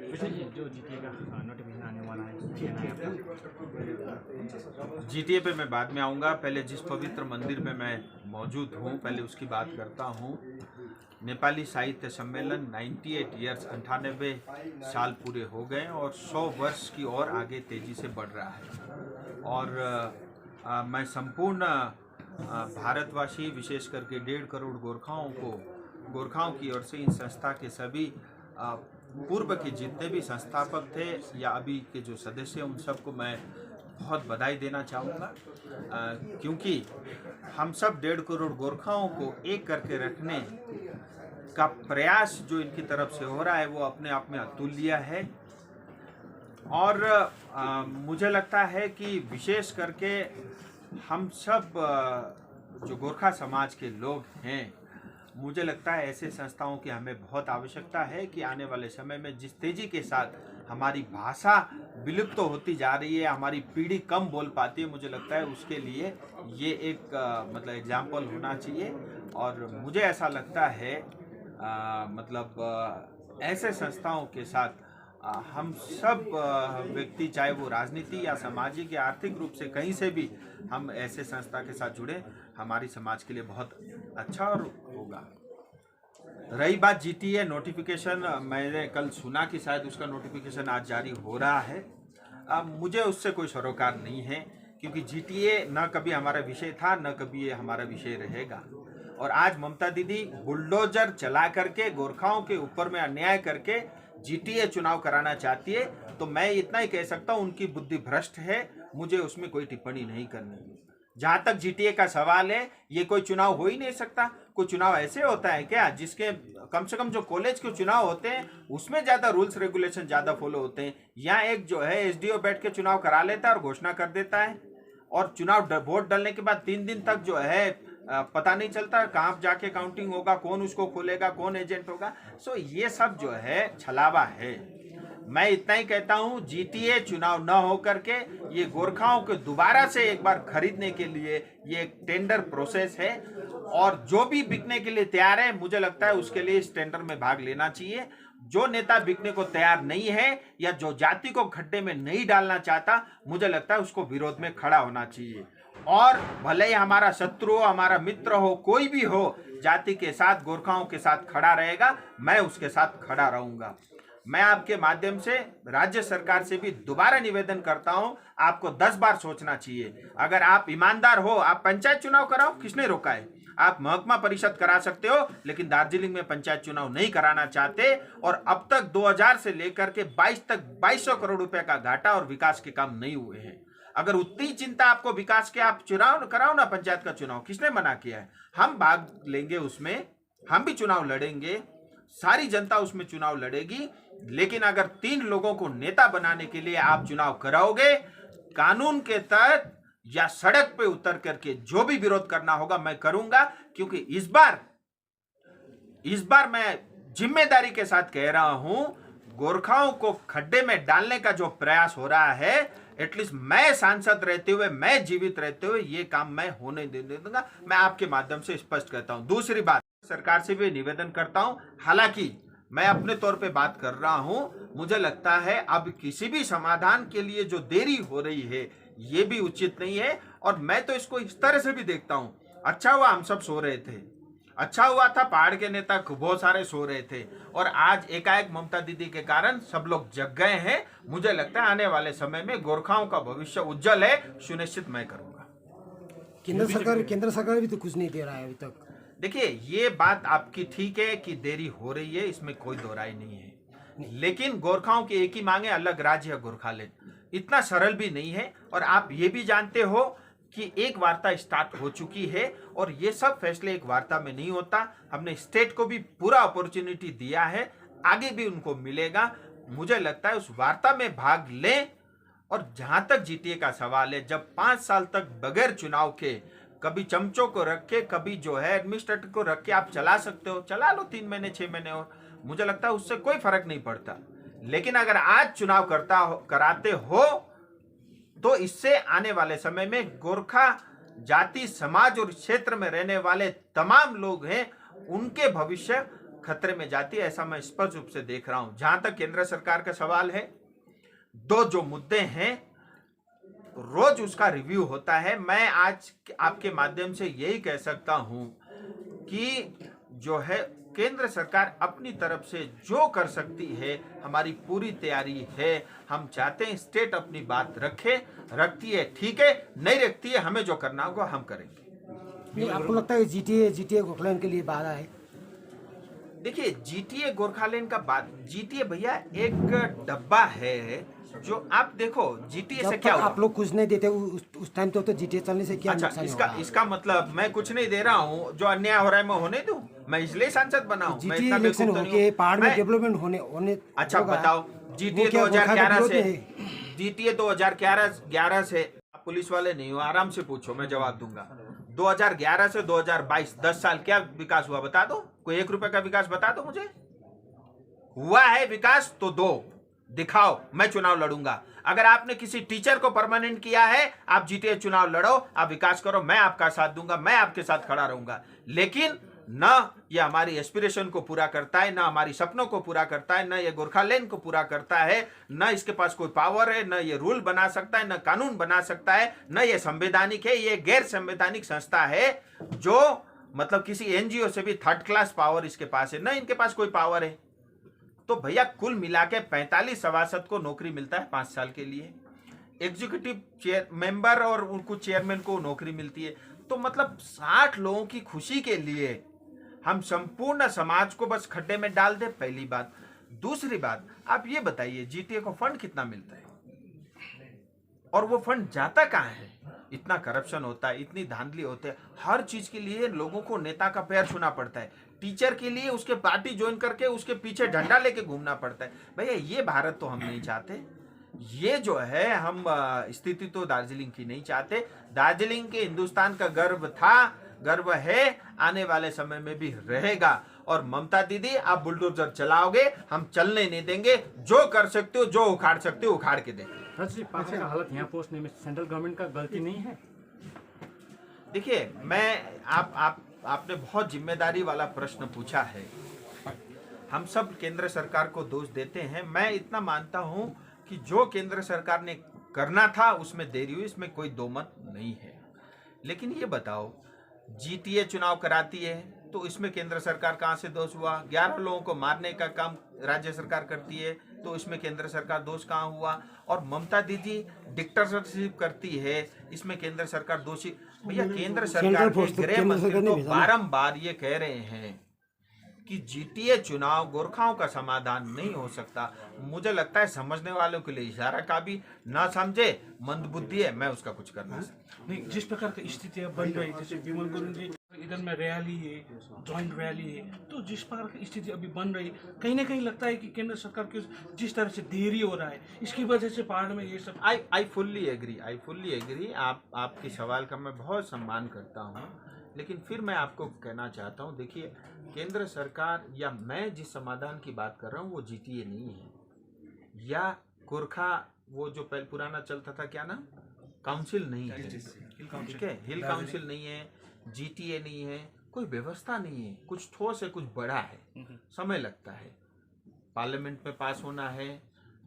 वैसे जो जीटीए का नोटिफिकेशन आने वाला है, कहना है आपका? जीटीए पे मैं बाद में आऊँगा। पहले जिस पवित्र मंदिर में मैं मौजूद हूँ, पहले उसकी बात करता हूँ। नेपाली साहित्य सम्मेलन 98 ईयर्स 98 साल पूरे हो गए और 100 वर्ष की और आगे तेजी से बढ़ रहा है। और मैं संपूर्ण भारतवासी, विशेष करके 1.5 करोड़ गोरखाओं की ओर से इन संस्था के सभी पूर्व के जितने भी संस्थापक थे या अभी के जो सदस्य हैं, उन सबको मैं बहुत बधाई देना चाहूँगा, क्योंकि हम सब 1.5 करोड़ गोरखाओं को एक करके रखने का प्रयास जो इनकी तरफ से हो रहा है वो अपने आप में अतुल्य है। और मुझे लगता है कि विशेष करके हम सब जो गोरखा समाज के लोग हैं, मुझे लगता है ऐसे संस्थाओं की हमें बहुत आवश्यकता है कि आने वाले समय में जिस तेजी के साथ हमारी भाषा विलुप्त तो होती जा रही है, हमारी पीढ़ी कम बोल पाती है, मुझे लगता है उसके लिए ये एक मतलब एग्जाम्पल होना चाहिए। और मुझे ऐसा लगता है ऐसे संस्थाओं के साथ हम सब व्यक्ति, चाहे वो राजनीति या सामाजिक या आर्थिक रूप से कहीं से भी हम ऐसे संस्था के साथ जुड़े, हमारी समाज के लिए बहुत अच्छा और होगा। रही बात जीटीए नोटिफिकेशन, मैंने कल सुना कि शायद उसका नोटिफिकेशन आज जारी हो रहा है। मुझे उससे कोई सरोकार नहीं है, क्योंकि जीटीए न कभी हमारा विषय था, न कभी ये हमारा विषय रहेगा। और आज ममता दीदी बुलडोजर चला करके गोरखाओं के ऊपर में अन्याय करके जीटीए चुनाव कराना चाहती है, तो मैं इतना ही कह सकता हूँ, उनकी बुद्धि भ्रष्ट है, मुझे उसमें कोई टिप्पणी नहीं करनी। जहाँ तक जीटीए का सवाल है, ये कोई चुनाव हो ही नहीं सकता। कोई चुनाव ऐसे होता है क्या जिसके कम से कम जो कॉलेज के चुनाव होते हैं उसमें ज़्यादा रूल्स रेगुलेशन ज़्यादा फॉलो होते हैं। यहाँ एक जो है एसडीओ बैठ के चुनाव करा लेता है और घोषणा कर देता है, और चुनाव वोट डालने के बाद 3 दिन तक जो है पता नहीं चलता कहाँ जाके काउंटिंग होगा, कौन उसको खोलेगा, कौन एजेंट होगा। सो ये सब जो है छलावा है। मैं इतना ही कहता हूँ, जीटीए चुनाव न हो करके ये गोरखाओं को दोबारा से एक बार खरीदने के लिए ये एक टेंडर प्रोसेस है, और जो भी बिकने के लिए तैयार है, मुझे लगता है उसके लिए इस टेंडर में भाग लेना चाहिए। जो नेता बिकने को तैयार नहीं है या जो जाति को खड्डे में नहीं डालना चाहता, मुझे लगता है उसको विरोध में खड़ा होना चाहिए। और भले ही हमारा शत्रु हो, हमारा मित्र हो, कोई भी हो, जाति के साथ, गोरखाओं के साथ खड़ा रहेगा, मैं उसके साथ खड़ा रहूंगा। मैं आपके माध्यम से राज्य सरकार से भी दोबारा निवेदन करता हूं, आपको 10 बार सोचना चाहिए। अगर आप ईमानदार हो, आप पंचायत चुनाव कराओ, किसने रोका है? आप महकमा परिषद करा सकते हो, लेकिन दार्जिलिंग में पंचायत चुनाव नहीं कराना चाहते। और अब तक 2000 से लेकर के 22 तक 2200 करोड़ रुपए का घाटा और विकास के काम नहीं हुए हैं। अगर उतनी चिंता आपको विकास के, आप चुनाव कराओ ना, पंचायत का चुनाव। किसने मना किया है? हम भाग लेंगे उसमें, हम भी चुनाव लड़ेंगे, सारी जनता उसमें चुनाव लड़ेगी। लेकिन अगर 3 लोगों को नेता बनाने के लिए आप चुनाव कराओगे, कानून के तहत या सड़क पे उतर करके जो भी विरोध करना होगा मैं करूंगा। क्योंकि इस बार मैं जिम्मेदारी के साथ कह रहा हूं, गोरखाओं को खड्डे में डालने का जो प्रयास हो रहा है, एटलीस्ट मैं सांसद रहते हुए, मैं जीवित रहते हुए ये काम मैं होने दे दूंगा। मैं आपके माध्यम से स्पष्ट कहता हूं। दूसरी बात, सरकार से भी निवेदन करता हूं, हालांकि मैं अपने तौर पे बात कर रहा हूं, मुझे लगता है अब किसी भी समाधान के लिए जो देरी हो रही है ये भी उचित नहीं है। और मैं तो इसको इस तरह से भी देखता हूं, अच्छा हुआ हम सब सो रहे थे, अच्छा हुआ था पहाड़ के नेता बहुत सारे सो रहे थे, और आज एकाएक ममता दीदी के कारण सब लोग जग गए हैं। मुझे लगता है आने वाले समय में गोरखाओं का भविष्य उज्जवल है, सुनिश्चित मैं करूंगा। केंद्र सरकार भी तो कुछ नहीं दे रहा है अभी तक। देखिए, ये बात आपकी ठीक है कि देरी हो रही है, इसमें कोई दो राय नहीं है, लेकिन गोरखाओं की एक ही मांगे, अलग राज्य है गोरखालैंड। इतना सरल भी नहीं है। और आप ये भी जानते हो कि एक वार्ता स्टार्ट हो चुकी है, और ये सब फैसले एक वार्ता में नहीं होता। हमने स्टेट को भी पूरा अपॉर्चुनिटी दिया है, आगे भी उनको मिलेगा। मुझे लगता है उस वार्ता में भाग लें। और जहां तक जीटीए का सवाल है, जब 5 साल तक बगैर चुनाव के, कभी चमचों को रख के, कभी जो है एडमिनिस्ट्रेटर को रख के आप चला सकते हो, चला लो 3 महीने 6 महीने, और मुझे लगता है उससे कोई फर्क नहीं पड़ता। लेकिन अगर आज चुनाव कराते हो, तो इससे आने वाले समय में गोरखा जाति समाज और क्षेत्र में रहने वाले तमाम लोग हैं, उनके भविष्य खतरे में जाती है, ऐसा मैं स्पष्ट रूप से देख रहा हूं। जहां तक केंद्र सरकार का सवाल है, दो जो मुद्दे हैं रोज उसका रिव्यू होता है। मैं आज आपके माध्यम से यही कह सकता हूं कि जो है केंद्र सरकार अपनी तरफ से जो कर सकती है, हमारी पूरी तैयारी है। हम चाहते हैं स्टेट अपनी बात रखती है ठीक है, नहीं रखती है, हमें जो करना होगा हम करेंगे। नहीं, आपको लगता है जीटीए गोखलेन के लिए बाधा है? देखिए, जीटीए गोरखालैंड का बात, जीटीए भैया एक डब्बा है जो आप देखो, जीटीए से क्या हुआ? आप लोग कुछ नहीं देते उस टाइम तो जीटीए चलने से क्या अच्छा, नुकसान होगा? इसका मतलब मैं कुछ नहीं दे रहा हूँ, जो अन्याय हो रहा है मैं होने दूं? मैं इसलिए सांसद बना हूं। मैं जीटीए इतना इलेक्शन बेवकूफ तो नहीं होके हूं। पहाड़ में मैं- डेवलपमेंट होने अच्छा होगा। बताओ, जीटीए वो क्या 2011 गोरखा से, के विरोध में जीटीए 2011 से, आप पुलिस वाले नहीं हो, आराम से पूछो, मैं जवाब दूंगा। 2011 से 2022 10 साल क्या विकास हुआ बता दो? कोई 1 रुपए का विकास बता दो मुझे। हुआ है विकास तो दो, दिखाओ, मैं चुनाव लड़ूंगा। अगर आपने किसी टीचर को परमानेंट किया है, आप जीटीए चुनाव लड़ो, आप विकास करो, मैं आपका साथ दूंगा, मैं आपके साथ खड़ा रहूंगा। लेकिन न ये हमारी एस्पिरेशन को पूरा करता है, न हमारी सपनों को पूरा करता है, न ये गोरखालैंड को पूरा करता है, न इसके पास कोई पावर है, न ये रूल बना सकता है, न कानून बना सकता है, न ये संवैधानिक है। ये गैर संवैधानिक संस्था है जो मतलब किसी एनजीओ से भी 3rd क्लास पावर इसके पास है, न इनके पास कोई पावर है। तो भैया कुल मिला के 45 सभासद को नौकरी मिलता है 5 साल के लिए, एग्जीक्यूटिव मेंबर और उनको चेयरमैन को नौकरी मिलती है। तो मतलब 60 लोगों की खुशी के लिए हम संपूर्ण समाज को बस खड्डे में डाल दे, पहली बात। दूसरी बात, आप ये बताइए जीटीए को फंड कितना मिलता है और वो फंड जाता कहाँ है? इतना करप्शन होता है, इतनी धांधली होती है, हर चीज के लिए लोगों को नेता का पैर छूना पड़ता है। टीचर के लिए उसके पार्टी ज्वाइन करके उसके पीछे डंडा लेके घूमना पड़ता है। भैया ये भारत तो हम नहीं चाहते। ये जो है हम स्थिति तो दार्जिलिंग की नहीं चाहते। दार्जिलिंग के हिंदुस्तान का गर्व था, गर्व है, आने वाले समय में भी रहेगा। और ममता दीदी, आप बुलडोजर चलाओगे, हम चलने नहीं देंगे। जो कर सकते हो, जो उखाड़ सकते हो उखाड़ के देंगे। पाखा का हालत यहाँ पहुँचने में सेंट्रल गवर्नमेंट का गलती नहीं है? देखिए, मैं आपने बहुत जिम्मेदारी वाला प्रश्न पूछा है। हम सब केंद्र सरकार को दोष देते हैं। मैं इतना मानता हूं कि जो केंद्र सरकार ने करना था उसमें देरी हुई, इसमें कोई दो मत नहीं है। लेकिन ये बताओ, जीटीए चुनाव कराती है तो इसमें केंद्र सरकार कहां से दोष हुआ? 11 लोगों को मारने का काम राज्य सरकार करती है तो इसमें केंद्र सरकार दोष कहां हुआ? और ममता दीदी डिक्टेटरशिप करती है, इसमें केंद्र सरकार दोषी? भैया केंद्र सरकार के गृह मंत्री तो बारंबार ये कह रहे हैं कि जीटीए चुनाव गोरखाओं का समाधान नहीं हो सकता। मुझे लगता है समझने वालों के लिए इशारा का भी ना समझे, मंदबुद्धि है, मैं उसका कुछ करना सकता नहीं। जिस प्रकार की स्थितियां बन रही, जैसे विमल गुरुंग जी इधर में रैली है, जॉइंट रैली है, तो जिस प्रकार की स्थिति अभी बन रही, कहीं ना कहीं लगता है कि केंद्र सरकार के जिस तरह से देरी हो रहा है, इसकी वजह से पहाड़ में ये सब। I fully agree. आपके सवाल का मैं बहुत सम्मान करता हूँ, लेकिन फिर मैं आपको कहना चाहता हूँ, देखिए केंद्र सरकार या मैं जिस समाधान की बात कर रहा हूँ वो जीटीए नहीं है, या गोरखा वो जो पहले पुराना चलता था, क्या नाम, काउंसिल नहीं है, ठीक है, हिल काउंसिल नहीं है, जीटीए नहीं है, कोई व्यवस्था नहीं है। कुछ ठोस है, कुछ बड़ा है, समय लगता है, पार्लियामेंट में पास होना है,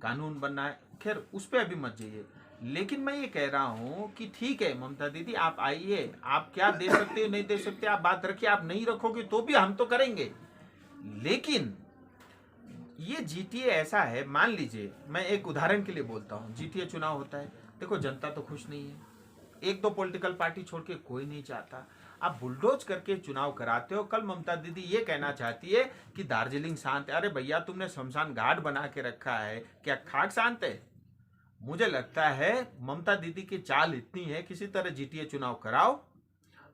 कानून बनना है, खैर उस पर अभी मत जाइए। लेकिन मैं ये कह रहा हूँ कि ठीक है ममता दीदी, आप आइए, आप क्या दे सकते हो नहीं दे सकते आप बात रखिए, आप नहीं रखोगे तो भी हम तो करेंगे। लेकिन ये जीटीए ऐसा है, मान लीजिए मैं एक उदाहरण के लिए बोलता हूँ, जीटीए चुनाव होता है, देखो जनता तो खुश नहीं है, 1-2 पॉलिटिकल पार्टी छोड़ के कोई नहीं चाहता, आप बुलडोज करके चुनाव कराते हो। कल ममता दीदी ये कहना चाहती है कि दार्जिलिंग शांत है। अरे भैया, तुमने शमशान घाट बना के रखा है, क्या खाक शांत है? मुझे लगता है ममता दीदी की चाल इतनी है, किसी तरह जीटीए चुनाव कराओ,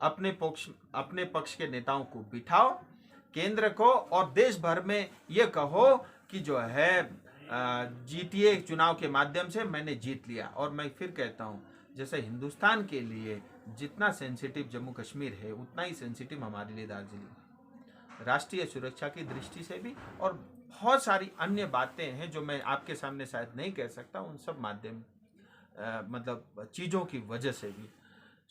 अपने पक्ष के नेताओं को बिठाओ, केंद्र को और देश भर में ये कहो कि जो है जीटीए चुनाव के माध्यम से मैंने जीत लिया। और मैं फिर कहता हूँ, जैसे हिंदुस्तान के लिए जितना सेंसिटिव जम्मू कश्मीर है, उतना ही सेंसिटिव हमारे लिए दार्जिलिंग, राष्ट्रीय सुरक्षा की दृष्टि से भी, और बहुत सारी अन्य बातें हैं जो मैं आपके सामने शायद नहीं कह सकता, उन सब माध्यम मतलब चीज़ों की वजह से भी।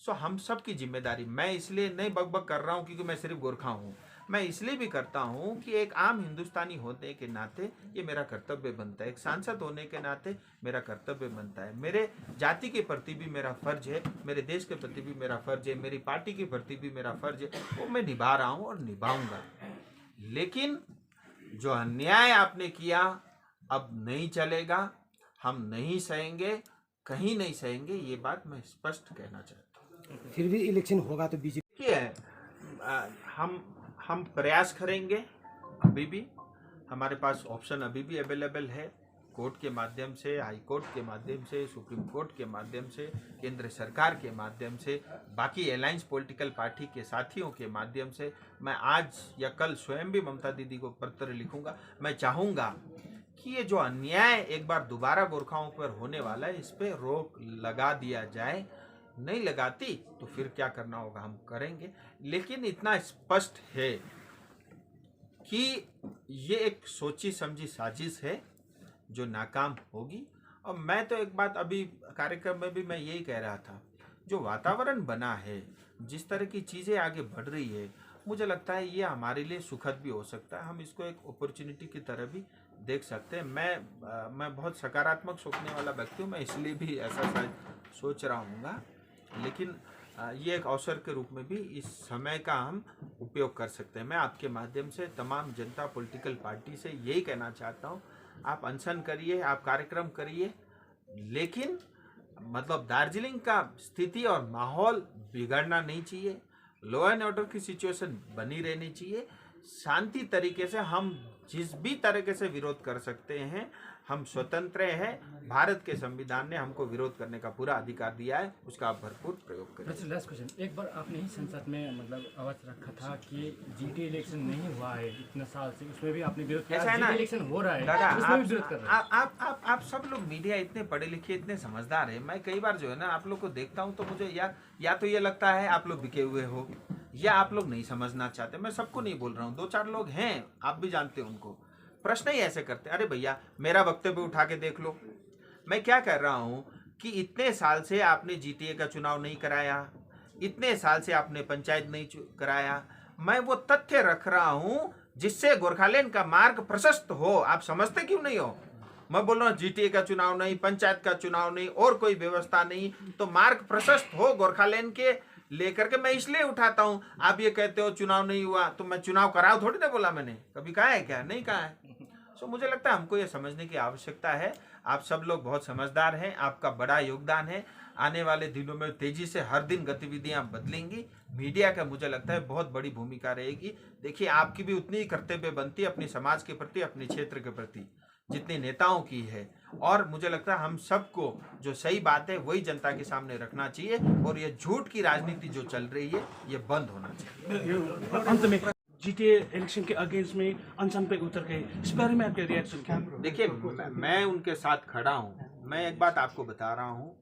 सो हम सब की जिम्मेदारी, मैं इसलिए नहीं बकबक कर रहा हूँ क्योंकि मैं सिर्फ गोरखा हूँ, मैं इसलिए भी करता हूं कि एक आम हिंदुस्तानी होने के नाते ये मेरा कर्तव्य बनता है, एक सांसद होने के नाते मेरा कर्तव्य बनता है, मेरे जाति के प्रति भी मेरा फर्ज है, मेरे देश के प्रति भी मेरा फर्ज है, मेरी पार्टी के प्रति भी मेरा फर्ज है, वो मैं निभा रहा हूं और निभाऊंगा। लेकिन जो अन्याय आपने किया अब नहीं चलेगा, हम नहीं सहेंगे, कहीं नहीं सहेंगे, ये बात मैं स्पष्ट कहना चाहता हूँ। फिर भी इलेक्शन होगा तो बीजेपी हम प्रयास करेंगे, अभी भी हमारे पास ऑप्शन अभी भी अवेलेबल है, कोर्ट के माध्यम से, हाई कोर्ट के माध्यम से, सुप्रीम कोर्ट के माध्यम से, केंद्र सरकार के माध्यम से, बाकी अलायंस पॉलिटिकल पार्टी के साथियों के माध्यम से। मैं आज या कल स्वयं भी ममता दीदी को पत्र लिखूंगा। मैं चाहूँगा कि ये जो अन्याय एक बार दोबारा गोरखाओं पर होने वाला है, इस पर रोक लगा दिया जाए। नहीं लगाती तो फिर क्या करना होगा हम करेंगे, लेकिन इतना स्पष्ट है कि ये एक सोची समझी साजिश है जो नाकाम होगी। और मैं तो एक बात अभी कार्यक्रम में भी मैं यही कह रहा था, जो वातावरण बना है, जिस तरह की चीज़ें आगे बढ़ रही है, मुझे लगता है ये हमारे लिए सुखद भी हो सकता है, हम इसको एक अपॉर्चुनिटी की तरह भी देख सकते हैं। मैं बहुत सकारात्मक सोचने वाला व्यक्ति हूँ, मैं इसलिए भी ऐसा शायद सोच रहा हूँगा, लेकिन ये एक अवसर के रूप में भी इस समय का हम उपयोग कर सकते हैं। मैं आपके माध्यम से तमाम जनता पॉलिटिकल पार्टी से यही कहना चाहता हूँ, आप अनशन करिए, आप कार्यक्रम करिए, लेकिन मतलब दार्जिलिंग का स्थिति और माहौल बिगड़ना नहीं चाहिए, लॉ एंड ऑर्डर की सिचुएशन बनी रहनी चाहिए। शांति तरीके से हम जिस भी तरीके से विरोध कर सकते हैं, हम स्वतंत्र हैं। भारत के संविधान ने हमको विरोध करने का पूरा अधिकार दिया है, उसका आप भरपूर प्रयोग करें। लास्ट क्वेश्चन, एक बार आपने ही संसद में मतलब आवाज रखा था कि जीटी इलेक्शन नहीं हुआ है इतने साल से, उसमें भी आपने विरोध किया। ऐसा है ना, इलेक्शन हो रहा है दादा, उसमें भी विरोध कर रहे हैं। आप सब लोग मीडिया इतने पढ़े लिखे, इतने समझदार हैं। मैं कई बार जो है ना आप लोग को देखता हूँ तो मुझे या तो ये लगता है आप लोग बिके हुए हो, या आप लोग नहीं समझना चाहते। मैं सबको नहीं बोल रहा हूँ, 2-4 लोग हैं, आप भी जानते हो उनको, प्रश्न ही ऐसे करते। अरे भैया मेरा वक्तव्य उठा के देख लो, मैं क्या कर रहा हूं कि इतने साल से आपने जीटीए का चुनाव नहीं कराया, इतने साल से आपने पंचायत नहीं कराया। मैं वो तथ्य रख रहा हूं जिससे गोरखालैंड का मार्ग प्रशस्त हो। आप समझते क्यों नहीं हो? मैं बोल रहा हूँ जीटीए का चुनाव नहीं, पंचायत का चुनाव नहीं, और कोई व्यवस्था नहीं, तो मार्ग प्रशस्त हो गोरखालैंड के लेकर के मैं इसलिए उठाता हूँ। आप ये कहते हो चुनाव नहीं हुआ, तो मैं चुनाव कराओ थोड़ी ना बोला मैंने, कभी कहा है क्या? नहीं कहा है। सो मुझे लगता है हमको ये समझने की आवश्यकता है। आप सब लोग बहुत समझदार हैं, आपका बड़ा योगदान है। आने वाले दिनों में तेजी से हर दिन गतिविधियां बदलेंगी, मीडिया का मुझे लगता है बहुत बड़ी भूमिका रहेगी। देखिए आपकी भी उतनी ही कर्तव्य बनती है अपने समाज के प्रति, अपने क्षेत्र के प्रति, जितनी नेताओं की है। और मुझे लगता है हम सबको जो सही बात है वही जनता के सामने रखना चाहिए, और ये झूठ की राजनीति जो चल रही है ये बंद होना चाहिए। अंत में जीटीए इलेक्शन के अगेंस्ट में अनशन पे उतर गए, इस बारे में आपके रिएक्शन क्या? देखिए मैं उनके साथ खड़ा हूँ। मैं एक बात आपको बता रहा हूँ,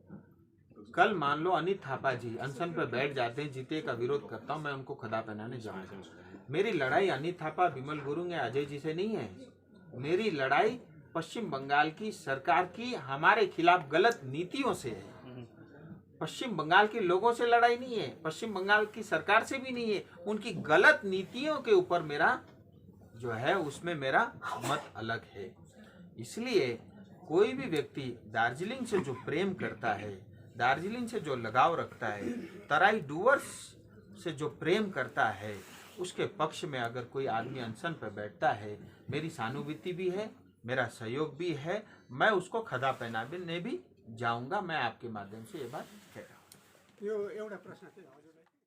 कल मान लो अनित थापा जी अनशन पे बैठ जाते हैं, जीटीए का विरोध करता हूँ, मैं उनको खदा पहनाने जाऊँगा। मेरी लड़ाई अनित थापा, विमल गुरुंग या अजय जी से नहीं है। मेरी लड़ाई पश्चिम बंगाल की सरकार की हमारे खिलाफ गलत नीतियों से है। पश्चिम बंगाल के लोगों से लड़ाई नहीं है, पश्चिम बंगाल की सरकार से भी नहीं है, उनकी गलत नीतियों के ऊपर मेरा जो है उसमें मेरा मत अलग है। इसलिए कोई भी व्यक्ति दार्जिलिंग से जो प्रेम करता है, दार्जिलिंग से जो लगाव रखता है, तराई डूवर्स से जो प्रेम करता है, उसके पक्ष में अगर कोई आदमी अनशन पर बैठता है, मेरी सहानुभूति भी है, मेरा सहयोग भी है। मैं उसको खदा पहनाने भी जाऊंगा। मैं आपके माध्यम से ये बात कह रहा हूँ।